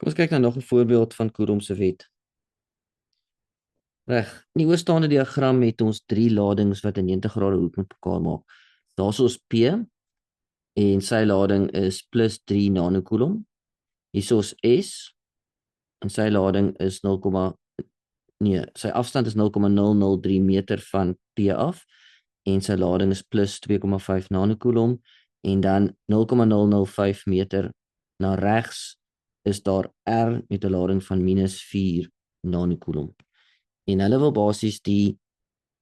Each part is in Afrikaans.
Kom ons kyk nou nog 'n voorbeeld van Coulomb se wet. Reg. In die oorstaande diagram het ons 3 ladings wat 'n 90 grade hoek met mekaar maak. Daar's ons P en sy lading is plus 3 nanocoulomb. Hierso is S en sy lading is 0, nee, sy afstand is 0,003 meter van P af en sy lading is plus 2,5 nanocoulomb en dan 0,005 meter na regs is daar R met 'n lading van minus 4 nanocoulomb. En hulle wil basies die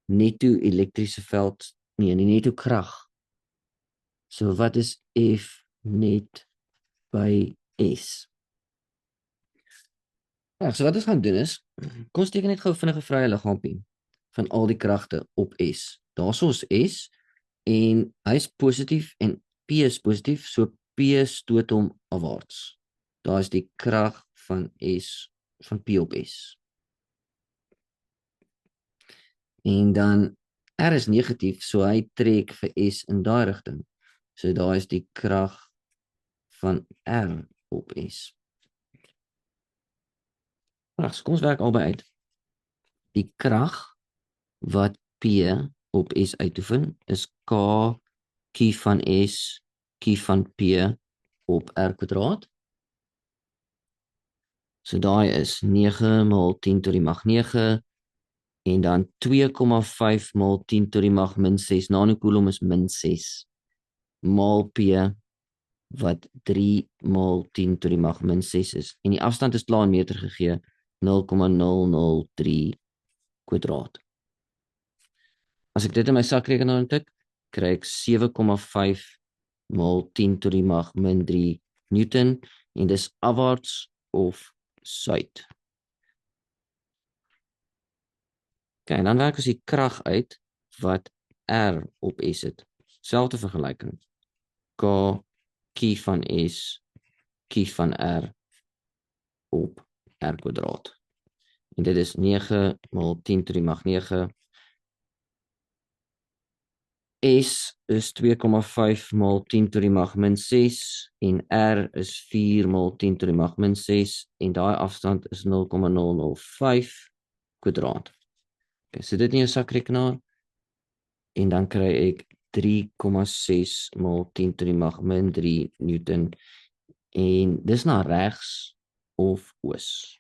netto elektriese veld, nee, die netto krag. So wat is F net by S? Ja, so wat ons gaan doen is, kom ons teken net gou vinnig 'n vrye liggaampie van al die kragte op S. Daar's ons S en hy's positief en P is positief, so P stoot hom afwaarts. Daar is die krag van S van P op S. En dan R is negatief, so hy trek vir S in daai rigting. So daar is die krag van R op S. Nou, so kom ons werk albei uit. Die krag wat P op S uitoefen is K kie van S kie van P op R kwadraat. So daai is 9 maal 10 tot die mag 9 en dan 2,5 maal 10 tot die mag min 6 nanocoulomb is min 6 maal P wat 3 maal 10 tot die mag min 6 is. En die afstand is klaar in meter gegee, 0,003 kwadraat. As ek dit in my sakrekenaar intik, kry ek 7,5 maal 10 tot die mag min 3 Newton en dis afwaarts of suid. Okay, en dan werk ons die krag uit wat R op S het. Selfde vergelyking. K kie van S kie van R op R kwadraat. En dit is 9 maal 10 tot die mag 9. S is 2,5 maal 10 tot die mag min 6 en R is 4 maal 10 tot die mag min 6 en daai afstand is 0,005 kwadraat. Okay, so dit in jou sakrekenaar en dan kry ek 3,6 maal 10 tot die mag min 3 Newton en dis na regs of oos.